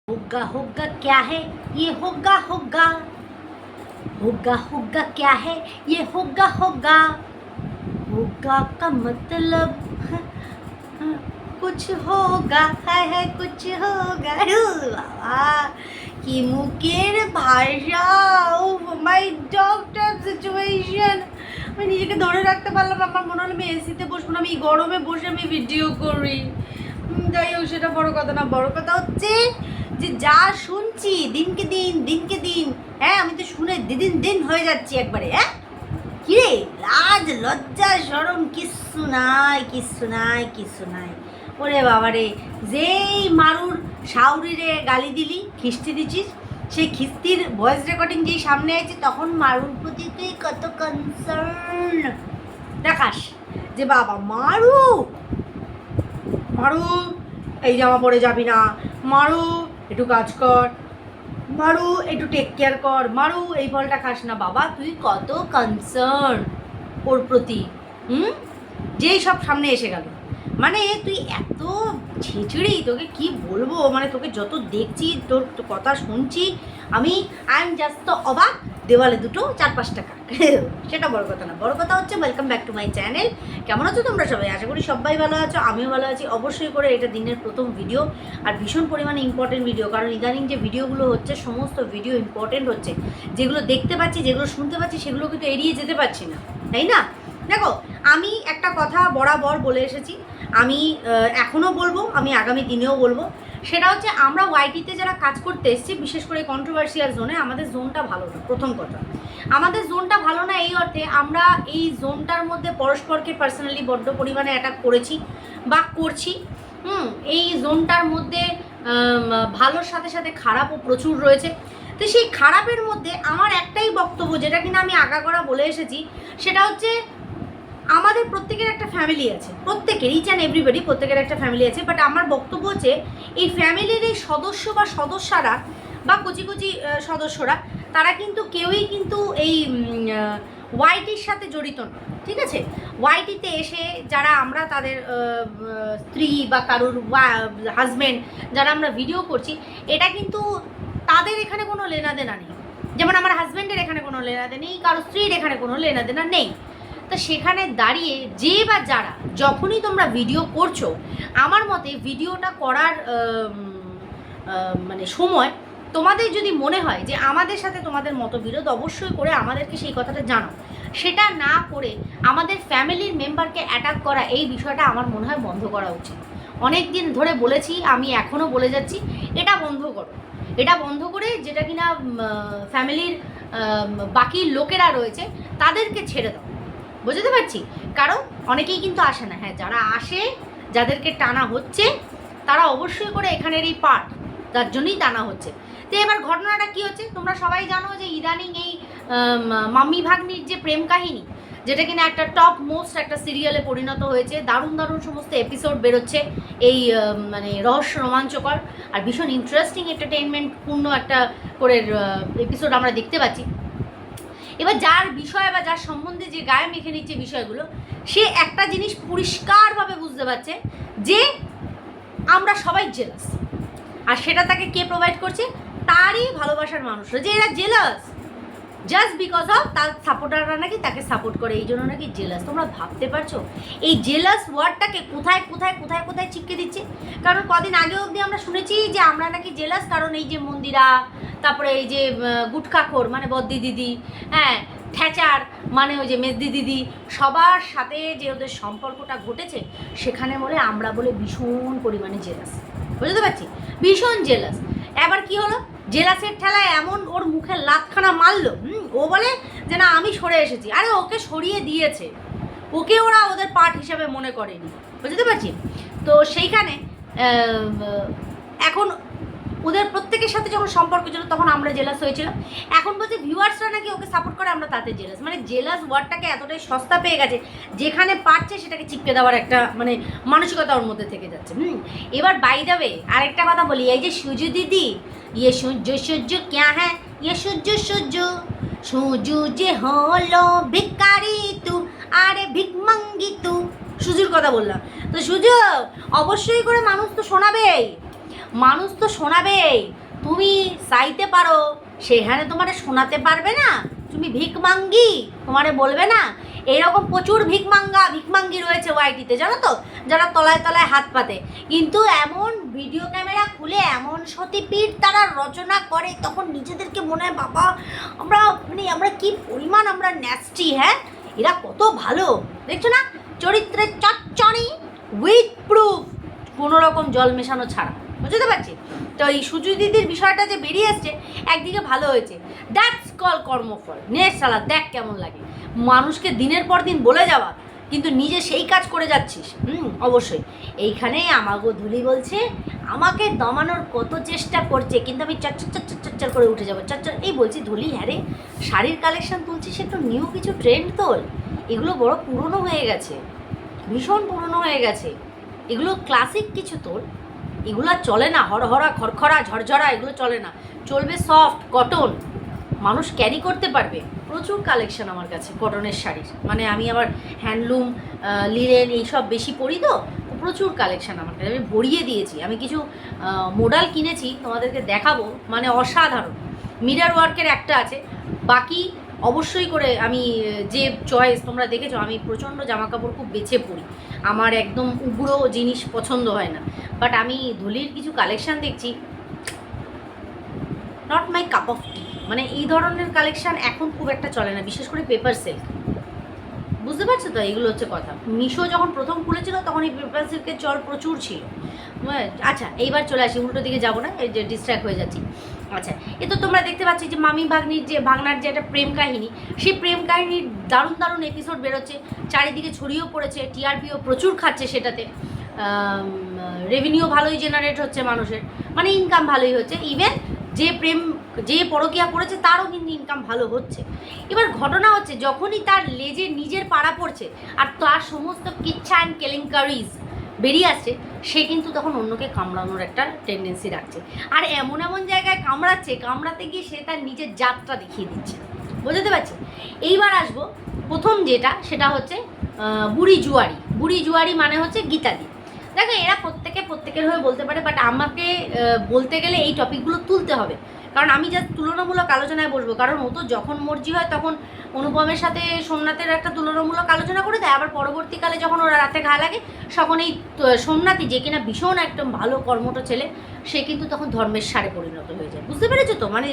होगा होगा क्या है ये होगा होगा होगा होगा क्या है ये होगा होगा होगा का मतलब कुछ होगा है कुछ होगा बाबा কি মুখের ভাষা ও মাই ডক্টর সিচুয়েশন আমি নিজেকে ধরে রাখতে পারলাম আমার মনে হলো আমি এসিতে বসবো না আমি গরমে বসে আমি ভিডিও করি যাই হোক সেটা বড় কথা না বড় কথা হচ্ছে যে যা শুনছি দিনকে দিন হ্যাঁ আমি তো শুনে দিন দিন হয়ে যাচ্ছি একবারে হ্যাঁ কিরে লাজ লজ্জা শরম কিচ্ছু নাই ওরে বাবারে যেই মারুর শাউরিরে গালি দিলি খিস্তি দিছিস সেই খিস্তির ভয়েস রেকর্ডিং যেই সামনে আছে তখন মারুর প্রতি তুই কত কনসার্ন দেখাস যে বাবা মারু এই জামা পরে যাবি না মারু একটু কাজ কর মারু একটু টেক কেয়ার কর মারু এই ফলটা খাস না বাবা তুই কত কনসার্ন ওর প্রতি যেই সব সামনে এসে গেল মানে তুই এত ছেঁচড়ি তোকে কি বলবো মানে তোকে যত দেখছি তোর কথা শুনছি আমি আই এম জাস্ট তো অবাক দেওয়ালে দুটো 4-5 টাকা সেটা বড় কথা না বড় কথা হচ্ছে welcome back to my channel কেমন আছো তোমরা সবাই আশা করি সবাই ভালো আছো আমিও ভালো আছি অবশ্যই করে এটা দিনের প্রথম ভিডিও আর ভীষণ পরিমাণে ইম্পর্টেন্ট ভিডিও কারণ ইদানিং যে ভিডিওগুলো হচ্ছে সমস্ত ভিডিও ইম্পর্টেন্ট হচ্ছে যেগুলো দেখতে পাচ্ছি যেগুলো শুনতে পাচ্ছি সেগুলো কিন্তু এড়িয়ে যেতে পারছি না তাই না দেখো আমি একটা কথা বরাবর বলে এসেছি আমি এখনও বলবো আমি আগামী দিনেও বলবো সেটা হচ্ছে আমরা ওয়াইটিতে যারা কাজ করতে এসেছি বিশেষ করে কন্ট্রোভার্সিয়াল জোনে আমাদের জোনটা ভালো না প্রথম কথা আমাদের জোনটা ভালো না এই অর্থে আমরা এই জোনটার মধ্যে পরস্পরকে পার্সোনালি বড্ড পরিমাণে অ্যাটাক করেছি বা করছি এই জোনটার মধ্যে ভালোর সাথে সাথে খারাপও প্রচুর রয়েছে তো সেই খারাপের মধ্যে আমার একটাই বক্তব্য যেটা কিনা আমি আগাগোড়া বলে এসেছি সেটা হচ্ছে আমাদের প্রত্যেকের একটা ফ্যামিলি আছে প্রত্যেকের ইচ অ্যান্ড এভরিবডি প্রত্যেকের একটা ফ্যামিলি আছে বাট আমার বক্তব্য হচ্ছে এই ফ্যামিলির এই সদস্য বা সদস্যরা বা কচি সদস্যরা তারা কিন্তু কেউই কিন্তু এই ওয়াইটির সাথে জড়িত না ঠিক আছে ওয়াইটিতে এসে যারা আমরা তাদের স্ত্রী বা কারোর হাজব্যান্ড যারা আমরা ভিডিও করছি এটা কিন্তু তাদের এখানে কোনো লেনাদেনা নেই যেমন আমার হাজব্যান্ডের এখানে কোনো লেনাদেনা নেই কারোর স্ত্রীর এখানে কোনো লেনাদেনা নেই তো সেখানে দাঁড়িয়ে যে বা যারা যখনই তোমরা ভিডিও করছো আমার মতে ভিডিওটা করার মানে সময় তোমাদের যদি মনে হয় যে আমাদের সাথে তোমাদের মতবিরোধ অবশ্যই করে আমাদেরকে সেই কথাটা জানো সেটা না করে আমাদের ফ্যামিলির মেম্বারকে অ্যাটাক করা এই বিষয়টা আমার মনে হয় বন্ধ করা উচিত অনেক দিন ধরে বলেছি আমি এখনও বলে যাচ্ছি এটা বন্ধ করো এটা বন্ধ করে যেটা কিনা ফ্যামিলির বাকি লোকেরা রয়েছে তাদেরকে ছেড়ে দাও বুঝতে পারছি কারণ অনেকেই কিন্তু আসে না হ্যাঁ যারা আসে যাদেরকে টানা হচ্ছে তারা অবশ্যই করে এখানের এই পার্ট তার জন্যই টানা হচ্ছে তো এবার ঘটনাটা কি হচ্ছে তোমরা সবাই জানো যে ইদানিং এই মাম্মি ভাগ্নির যে প্রেম কাহিনী যেটা কিনা একটা টপ মোস্ট একটা সিরিয়ালে পরিণত হয়েছে দারুণ সমস্ত এপিসোড বেরোচ্ছে এই মানে রহস্য রোমাঞ্চকর আর ভীষণ ইন্টারেস্টিং এন্টারটেইনমেন্টপূর্ণ একটা করে এপিসোড আমরা দেখতে পাচ্ছি এবার যার বিষয় বা যার সম্বন্ধে যে গায়ে মেখে নিচ্ছে বিষয়গুলো সে একটা জিনিস পরিষ্কারভাবে বুঝতে পারছে যে আমরা সবাই জেলাস আর সেটা তাকে কে প্রোভাইড করছে তারই ভালোবাসার মানুষরা যে এরা জেলাস জাস্ট বিকজ অফ তার সাপোর্টাররা নাকি তাকে সাপোর্ট করে এই জন্য নাকি জেলাস তোমরা ভাবতে পারছো এই জেলাস ওয়ার্ডটাকে কোথায় চিপকে দিচ্ছে কারণ কদিন আগে অবধি আমরা শুনেছি যে আমরা নাকি জেলাস কারণ এই যে মন্দিরা তারপরে এই যে গুটখাখোর মানে বদ্দি দিদি হ্যাঁ ঠ্যাচার মানে ওই যে মেজদি দিদি সবার সাথে যে ওদের সম্পর্কটা ঘটেছে সেখানে বলে আমরা বলে ভীষণ পরিমাণে জেলাস বুঝতে পারছি ভীষণ জেলাস এবার কি হলো জেলাসের ঠেলায় এমন ওর মুখে লাতখানা মারলো ও বলে যে না আমি সরে এসেছি আরে ওকে সরিয়ে দিয়েছে ওকে ওরা ওদের পার্ট হিসাবে মনে করেনি বুঝতে পারছি তো সেইখানে এখন ওদের প্রত্যেকের সাথে যখন সম্পর্ক ছিল তখন আমরা জেলাস হয়েছিলাম এখন বলছে ভিউয়ার্সরা নাকি ওকে সাপোর্ট করে আমরা তাতে জেলাস মানে জেলাস ওয়ার্ডটাকে এতটাই সস্তা পেয়ে গেছে যেখানে পারছে সেটাকে চিপকে দেওয়ার একটা মানে মানসিকতা ওর মধ্যে থেকে যাচ্ছে এবার বাই যাবে আরেকটা কথা বলি এই যে সুজু দিদি ইয়ে সূর্য ক্যা হ্যাঁ ইয়ে সূর্য যে হলো ভিকারি তু আরে ভিকমাঙ্গি তু সুজুর কথা বললাম তো সুজু অবশ্যই করে মানুষ তো শোনাবেই মানুষ তো শোনাবেই, তুমি চাইতে পারো সেখানে তোমারে শোনাতে পারবে না, তুমি ভিকমাঙ্গি তোমারে বলবে না। এইরকম প্রচুর ভিকমাঙ্গি রয়েছে ওয়াইটিতে, জানো তো, যারা তলায় তলায় হাত পাতে, কিন্তু এমন ভিডিও ক্যামেরা খুলে এমন সতীপীঠ তারা রচনা করে, তখন নিজেদেরকে মনে হয় বাবা আমরা কি পরিমাণ আমরা ন্যাস্টি, হ্যাঁ এরা কত ভালো, দেখছো না, চরিত্রের চচ্চড়ি উইথ প্রুফ, কোনো রকম জল মেশানো ছাড়া, বুঝতে পারছি। তো এই সুজয় দিদির বিষয়টা যে বেরিয়ে এসছে, একদিকে ভালো হয়েছে, দ্যাটস কল কর্মফল, নে শালা দেখ কেমন লাগে, মানুষকে দিনের পর দিন বলে যাওয়া কিন্তু নিজে সেই কাজ করে যাচ্ছিস। অবশ্যই এইখানে আমাগো ধুলি বলছে আমাকে দমানোর কত চেষ্টা করছে, কিন্তু আমি চচ্চর করে উঠে যাবো, চচ্চর এই বলছি ধুলি, হ্যাঁ রে শাড়ির কালেকশন তুলছিস, একটু নিউ কিছু ট্রেন্ড তোল, এগুলো বড় পুরনো হয়ে গেছে, ভীষণ পুরনো হয়ে গেছে, এগুলো ক্লাসিক কিছু তোল, এগুলো চলে না, হরহরা খড়খড়া ঝরঝরা এগুলো চলে না, চলবে সফট কটন, মানুষ ক্যারি করতে পারবে। প্রচুর কালেকশন আমার কাছে কটনের শাড়ির, মানে আমি আবার হ্যান্ডলুম লিনেন এইসব বেশি পরি, তো প্রচুর কালেকশন আমার কাছে, আমি ভরিয়ে দিয়েছি। আমি কিছু মডেল কিনেছি, তোমাদেরকে দেখাবো, মানে অসাধারণ। মিরর ওয়ার্কের একটা আছে, বাকি অবশ্যই করে আমি যে চয়েস তোমরা দেখেছো, আমি প্রচণ্ড জামাকাপড় খুব বেছে পরি, আমার একদম উগ্র জিনিস পছন্দ হয় না, বাট আমি ধুলির কিছু কালেকশান দেখছি, নট মাই কাপ অফ টি, মানে এই ধরনের কালেকশান এখন খুব একটা চলে না, বিশেষ করে পেপার সিল্ক, বুঝতে পারছো তো, এগুলো হচ্ছে কথা। মিশো যখন প্রথম খুলেছিল তখন এই পেপার সিল্কের চল প্রচুর ছিল। আচ্ছা এইবার চলে আসি, উল্টো দিকে যাবো না, এই যে ডিস্ট্র্যাক্ট হয়ে যাচ্ছি। আচ্ছা এ তো তোমরা দেখতে পাচ্ছি যে মামি ভাগ্নার যে একটা প্রেম কাহিনী, সেই প্রেম কাহিনীর দারুণ দারুণ এপিসোড বেরোচ্ছে, চারিদিকে ছড়িয়েও পড়েছে, টিআরপিও প্রচুর খাচ্ছে সেটাতে, রেভিনিউ ভালোই জেনারেট হচ্ছে মানুষের, মানে ইনকাম ভালোই হচ্ছে, ইভেন যে পরকীয়া করেছে তারও কিন্তু ইনকাম ভালো হচ্ছে। এবার ঘটনা হচ্ছে যখনই তার লেজে নিজের পাড়া পড়ছে আর তার সমস্ত কিচ্ছা অ্যান্ড কেলেঙ্কারিজ বেরিয়ে আসছে, সে কিন্তু তখন অন্যকে কামড়ানোর একটা টেন্ডেন্সি রাখছে, আর এমন এমন জায়গায় কামড়াতে গিয়ে সে তার নিজের জাতটা দেখিয়ে দিচ্ছে, বুঝতে পারছি। এইবার আসবো প্রথম যেটা, সেটা হচ্ছে বুড়ি জুয়ারি মানে হচ্ছে গীতাদি। দেখো এরা প্রত্যেকের হয়ে বলতে পারে, বাট আমাকে বলতে গেলে এই টপিকগুলো তুলতে হবে, কারণ আমি যা তুলনামূলক আলোচনায় বসবো, কারণ ও তো যখন মর্জি হয় তখন অনুপমের সাথে সোমনাথের একটা তুলনামূলক আলোচনা করে দেয়, আবার পরবর্তীকালে যখন ওরা রাতে ঘা লাগে তখন এই সোমনাথই, যে কিনা ভীষণ একদম ভালো কর্মঠ ছেলে, সে কিন্তু তখন ধর্মের সারে পরিণত হয়ে যায়, বুঝতে পেরেছো তো, মানে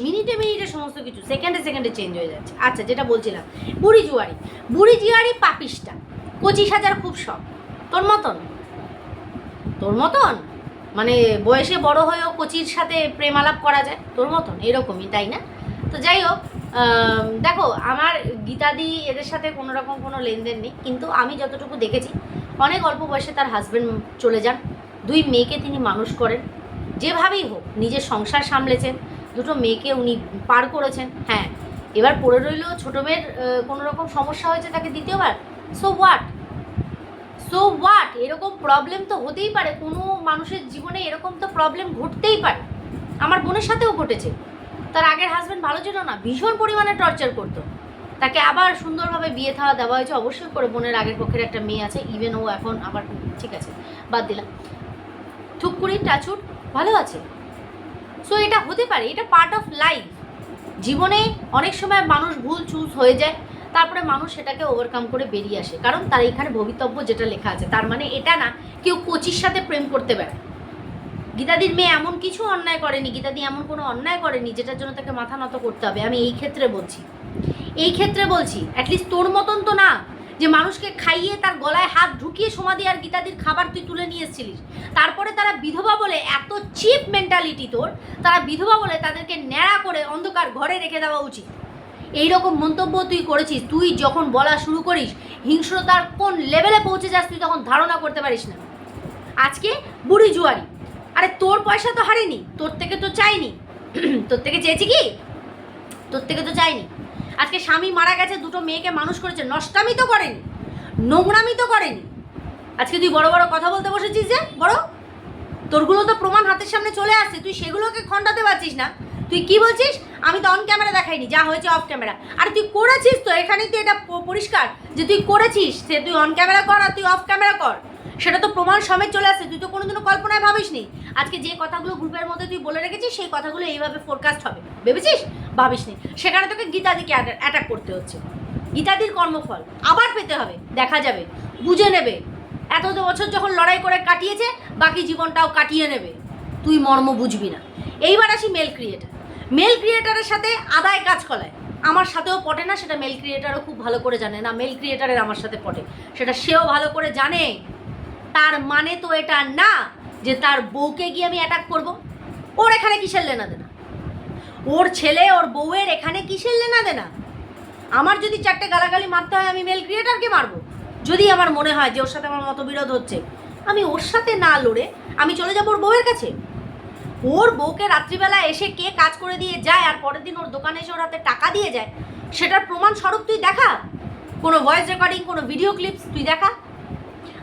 মিনিটে সমস্ত কিছু সেকেন্ডে চেঞ্জ হয়ে যাচ্ছে। আচ্ছা যেটা বলছিলাম, বুড়ি জুয়ারি পাপিষ্টা, 25,000 খুব শখ, তোর মতন মানে বয়সে বড় হয়েও কোচির সাথে প্রেম আলাপ করা যায়, তোর মতন এরকমই, তাই না? তো যাই হোক, দেখো আমার গীতাদি এদের সাথে কোনো রকম কোনো লেনদেন নেই, কিন্তু আমি যতটুকু দেখেছি অনেক অল্প বয়সে তার হাজব্যান্ড চলে যান, 2 মেয়েকে তিনি মানুষ করেন, যেভাবেই হোক নিজের সংসার সামলেছেন, 2টো মেয়েকে উনি পার করেছেন। হ্যাঁ এবার পড়ে রইল ছোটো মেয়ের কোনো রকম সমস্যা হয়েছে তাকে দ্বিতীয়বার, সো হোয়াট, এরকম প্রবলেম তো হতেই পারে, কোনো মানুষের জীবনে এরকম তো প্রবলেম ঘটতেই পারে, আমার বোনের সাথেও ঘটেছে, তার আগের হাজব্যান্ড ভালো ছিল না, ভীষণ পরিমাণে টর্চার করতো, তাকে আবার সুন্দরভাবে বিয়ে থাওয়া দেওয়া হয়েছে, অবশ্যই করে বোনের আগের পক্ষের একটা মেয়ে আছে, ইভেন ও এখন আবার ঠিক আছে বাদ দিলাম, ঠুকুরি টাচুর ভালো আছে। সো এটা হতে পারে, এটা পার্ট অফ লাইফ, জীবনে অনেক সময় মানুষ ভুল চুজ হয়ে যায়, তারপরে মানুষ সেটাকে ওভারকাম করে বেরিয়ে আসে, কারণ তার এখানে ভবিতব্য যেটা লেখা আছে, তার মানে এটা না কেউ কোচির সাথে প্রেম করতে বেড়ায়। গীতাদির মেয়ে এমন কিছু অন্যায় করেনি, গীতাদি এমন কোনো অন্যায় করেনি যেটার জন্য তাকে মাথা নত করতে হবে, আমি এই ক্ষেত্রে বলছি অ্যাটলিস্ট তোর মতন তো না, যে মানুষকে খাইয়ে তার গলায় হাত ঢুকিয়ে সমাধি আর গীতাদির খাবার তুই তুলে নিয়ে এসেছিলিস, তারপরে তারা বিধবা বলে, এত চিপ মেন্টালিটি তোর, তারা বিধবা বলে তাদেরকে ন্যাড়া করে অন্ধকার ঘরে রেখে দেওয়া উচিত, এইরকম মন্তব্য তুই করেছিস। তুই যখন বলা শুরু করিস হিংস্রতার কোন লেভেলে পৌঁছে যাস তুই তখন ধারণা করতে পারিস না। আজকে বুড়ি জুয়ারি, আরে তোর পয়সা তো হারিনি, তোর থেকে তো চাইনি, তোর থেকে চেয়েছি কি, তোর থেকে তো চাইনি। আজকে স্বামী মারা গেছে, 2টো মেয়েকে মানুষ করেছে, নষ্টামি তো করেনি, নোংরামি তো করেনি, আজকে তুই বড় বড় কথা বলতে বসেছিস যে বড়, তোরগুলো তো প্রমাণ হাতের সামনে চলে আসছে, তুই সেগুলোকে খণ্ডাতে পারছিস না। তুই কি বলছিস, আমি তো অন ক্যামেরা দেখাইনি, যা হয়েছে অফ ক্যামেরা, আর তুই করেছিস তো, এখানেই তো এটা পরিষ্কার যে তুই করেছিস, সে তুই অন ক্যামেরা কর আর তুই অফ ক্যামেরা কর, সেটা তো প্রমাণ সমেত চলে আসছে, তুই তো কোনোদিনও কল্পনায় ভাবিসনি আজকে যে কথাগুলো গ্রুপের মধ্যে তুই বলে রেখেছিস সেই কথাগুলো এইভাবে ফোরকাস্ট হবে, ভেবেছিস? ভাবিসনি। সেখানে তোকে গীতাদিকে অ্যাটাক করতে হচ্ছে, গীতাদির কর্মফল আবার পেতে হবে, দেখা যাবে, বুঝে নেবে। এত বছর যখন লড়াই করে কাটিয়েছে, বাকি জীবনটাও কাটিয়ে নেবে, তুই মর্ম বুঝবি না। এইবার আসি মেল ক্রিয়েটার। মেল ক্রিয়েটারের সাথে আদায় কাজ কলায় আমার সাথেও পটে না, সেটা মেল ক্রিয়েটারও খুব ভালো করে জানে না। মেল ক্রিয়েটারের আমার সাথে পটে, সেটা সেও ভালো করে জানে। তার মানে তো এটা না যে তার বউকে গিয়ে আমি অ্যাটাক করব। ওর এখানে কিসের লেনা দেনা? ওর ছেলে ওর বউয়ের এখানে কিসের লেনা দেনা? আমার যদি 4টে গালাগালি মারতে হয়, আমি মেল ক্রিয়েটারকে মারবো। যদি আমার মনে হয় যে ওর সাথে আমার মতবিরোধ হচ্ছে, আমি ওর সাথে না লড়ে আমি চলে যাবো ওর বউয়ের কাছে। ওর বউকে রাত্রিবেলা এসে কে কাজ করে দিয়ে যায় আর পরের দিন ওর দোকানে এসে ওর হাতে টাকা দিয়ে যায়, সেটার প্রমাণ স্বরূপ তুই দেখা। কোনো ভয়েস রেকর্ডিং, কোনো ভিডিও ক্লিপস তুই দেখা।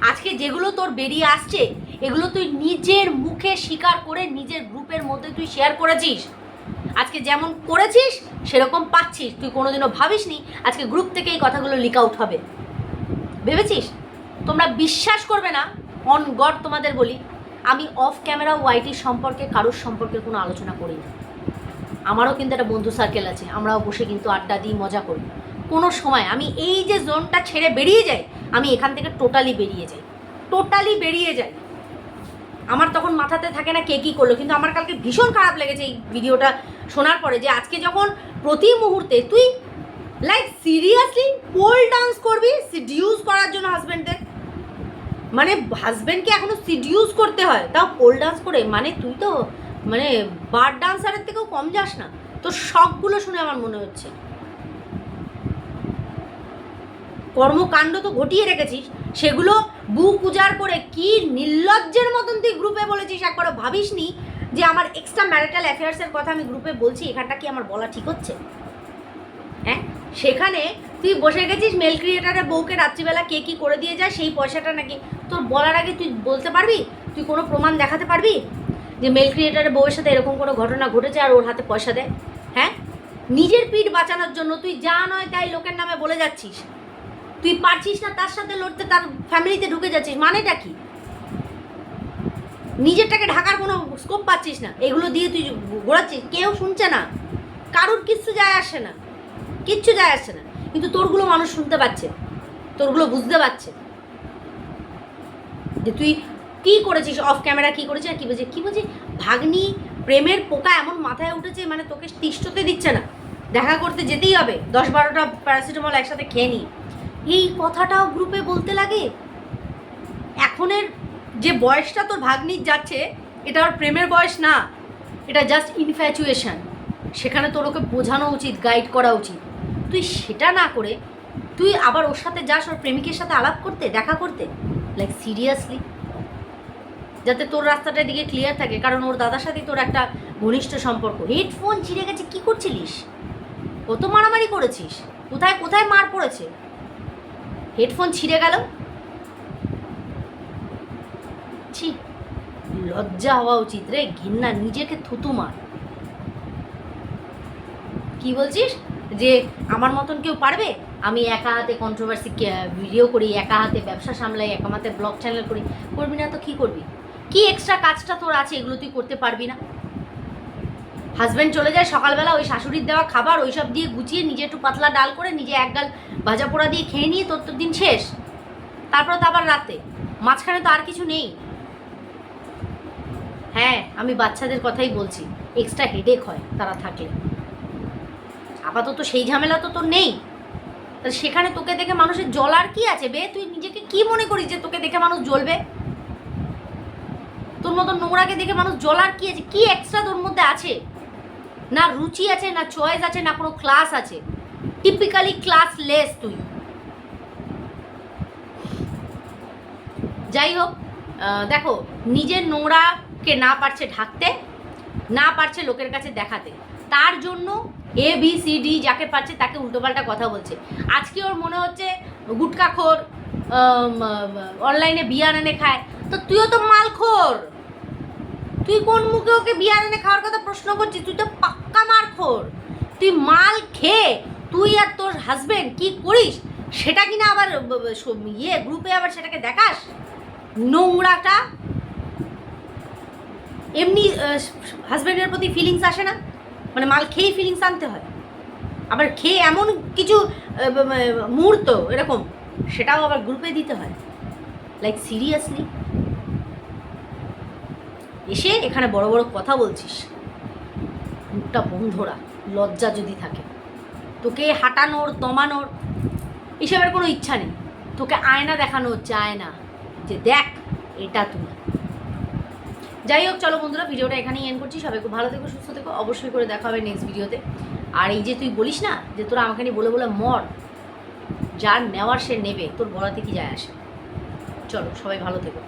আজকে যেগুলো তোর বেরিয়ে আসছে, এগুলো তুই নিজের মুখে স্বীকার করে নিজের গ্রুপের মধ্যে তুই শেয়ার করেছিস। আজকে যেমন করেছিস সেরকম পাচ্ছিস। তুই কোনোদিনও ভাবিসনি আজকে গ্রুপ থেকে এই কথাগুলো লিক আউট হবে, ভেবেছিস? তোমরা বিশ্বাস করবে না, অন গড তোমাদের বলি, আমি অফ ক্যামেরা ওয়াইটির সম্পর্কে কারোর সম্পর্কে কোনো আলোচনা করি না। আমারও কিন্তু একটা বন্ধু সার্কেল আছে, আমরাও বসে কিন্তু আড্ডা দিই, মজা করি। কোনো সময় আমি এই যে জোনটা ছেড়ে বেরিয়ে যাই, আমি এখান থেকে টোটালি বেরিয়ে যাই। আমার তখন মাথাতে থাকে না কে কী করলো, কিন্তু আমার কালকে ভীষণ খারাপ লেগেছে এই ভিডিওটা শোনার পরে, যে আজকে যখন প্রতি মুহূর্তে তুই লাইক সিরিয়াসলি পোল ডান্স করবি সিডিউস করার জন্য হাজব্যান্ডদের। মানে হাজব্যান্ডকে এখনো সিডিউস করতে হয়, তাও পোল ডান্স করে। মানে তুই তো মানে বার ডান্সারের থেকেও কম যাস না। তোর শখগুলো শুনে আমার মনে হচ্ছে কর্মকাণ্ড তো ঘটিয়ে রেখেছিস, সেগুলো বুক উজাড় করে কি নির্লজ্জের মতন তুই গ্রুপে বলেছিস। একবারও ভাবিসনি যে আমার এক্সট্রা ম্যারিটাল অ্যাফেয়ার্সের কথা আমি গ্রুপে বলছি, এখানটা কি আমার বলা ঠিক হচ্ছে? হ্যাঁ, সেখানে তুই বসে গেছিস মেল ক্রিয়েটারের বউকে রাত্রিবেলা কে কী করে দিয়ে যায় সেই পয়সাটা নাকি তোর বলার আগে তুই বলতে পারবি? তুই কোনো প্রমাণ দেখাতে পারবি যে মেল ক্রিয়েটারের বউয়ের সাথে এরকম কোনো ঘটনা ঘটেছে আর ওর হাতে পয়সা দেয়? হ্যাঁ, নিজের পিঠ বাঁচানোর জন্য তুই যা নয় তাই লোকের নামে বলে যাচ্ছিস। তুই পারছিস না তার সাথে লড়তে, তার ফ্যামিলিতে ঢুকে যাচ্ছিস, মানেটা কি? নিজেরটাকে ঢাকার কোনো স্কোপ পাচ্ছিস না, এগুলো দিয়ে তুই ঘোরাচ্ছিস। কেউ শুনছে না, কারুর কিচ্ছু যায় আসে না, কিচ্ছু যায় আসছে না, কিন্তু তোরগুলো মানুষ শুনতে পাচ্ছে, তোরগুলো বুঝতে পারছে যে তুই কী করেছিস, অফ ক্যামেরা কী করেছিস আর কী বলছিস। কী বলছিস? ভাগ্নি প্রেমের পোকা এমন মাথায় উঠেছে, মানে তোকে তিষ্ঠতে দিচ্ছে না, দেখা করতে যেতেই হবে, 10-12টা প্যারাসিটামল একসাথে খেয়ে নি। এই কথাটাও গ্রুপে বলতে লাগে। এখনের যে বয়সটা তোর ভাগ্নির যাচ্ছে, এটা ওর প্রেমের বয়স না, এটা জাস্ট ইনফ্যাচুয়েশন। সেখানে তোর ওকে বোঝানো উচিত, গাইড করা উচিত। তুই সেটা না করে তুই আবার ওর সাথে যাস ওর প্রেমিকের সাথে আলাপ করতে, দেখা করতে। লাইক সিরিয়াসলি, যাতে তোর রাস্তাটার দিকে ক্লিয়ার থাকে, কারণ ওর দাদার সাথে তোর একটা ঘনিষ্ঠ সম্পর্ক। হেডফোন ছিঁড়ে গেছে, কী করছিলিস? কত মারামারি করেছিস, কোথায় কোথায় মার পড়েছে, হেডফোন ছিঁড়ে গেল। ছি, লজ্জা হওয়া উচিত রে, ঘৃণা, নিজেকে থুতু মার। কি বলছিস যে আমার মতন কেউ পারবে? আমি একা হাতে কন্ট্রোভার্সি ভিডিও করি, একা হাতে ব্যবসা সামলাই, একা হাতে ব্লগ চ্যানেল করি। করবি না তো কী করবি? কি এক্সট্রা কাজটা তোর আছে, এগুলো তুই করতে পারবি না? হাজব্যান্ড চলে যায় সকালবেলা, ওই শাশুড়ির দেওয়া খাবার ওইসব দিয়ে গুছিয়ে নিজে একটু পাতলা ডাল করে নিজে এক গাল ভাজা পোড়া দিয়ে খেয়ে নিয়ে তোর তো দিন শেষ। তারপরে তো আবার রাতে, মাঝখানে তো আর কিছু নেই। হ্যাঁ, আমি বাচ্চাদের কথাই বলছি, এক্সট্রা হেডেক হয় তারা থাকলে। আপাতত সেই ঝামেলা তো তোর নেই, তাহলে সেখানে তোকে দেখে মানুষের জ্বলার কি আছে বে? তুই নিজেকে কি মনে করিস যে তোকে দেখে মানুষ জ্বলবে? তোর মতো নোংরাকে দেখে মানুষ জ্বলার কি আছে? কি এক্সট্রা তোর মধ্যে আছে? না রুচি আছে, না চয়েস আছে, না কোনো ক্লাস আছে। টিপিক্যালি ক্লাসলেস তুই। যাই হোক, দেখো, নিজের নোংরাকে না পারছে ঢাকতে, না পারছে লোকের কাছে দেখাতে, তার জন্য ABCD যাকে পাচ্ছে তাকে উল্টোপাল্টা কথা বলছে। আজকে ওর মনে হচ্ছে গুটকাখোর, অনলাইনে বিয়ার এনে খায়, তো তুইও তো মালখোর। তুই কোন মুখে ওকে বিয়ার এনে খাওয়ার কথা প্রশ্ন করছিস? তুই তো পাক্কা মারখোর। তুই মাল খেয়ে তুই আর তোর হাজবেন্ড কি করিস সেটা কিনা আবার গ্রুপে আবার সেটাকে দেখাস। নোংরাটা এমনি হাজব্যান্ডের প্রতি ফিলিংস আসে না, মানে মাল খেয়েই ফিলিংস আনতে হয়, আবার খেয়ে এমন কিছু মুহূর্ত এরকম সেটাও আবার গ্রুপে দিতে হয়, লাইক সিরিয়াসলি? এসে এখানে বড় বড় কথা বলছিস, মুখটা বন্ধরা, লজ্জা যদি থাকে। তোকে হাঁটানোর দমানোর এসবের কোনো ইচ্ছা নেই, তোকে আয়না দেখানো হচ্ছে, আয়না, যে দেখ এটা তুমি। যাই হোক, চলো বন্ধুরা, ভিডিওটা এখানেই এন্ড করছি। সবাই খুব ভালো থেকো, সুস্থ থেকো, অবশ্যই করে দেখা হবে নেক্সট ভিডিওতে। আর এই যে তুই বলিস না যে তোরা আমাকে নিয়ে বলে বলে মর, যার নেওয়ার সে নেবে, তোর বলাতে কি যায় আসে। চলো, সবাই ভালো থেকো।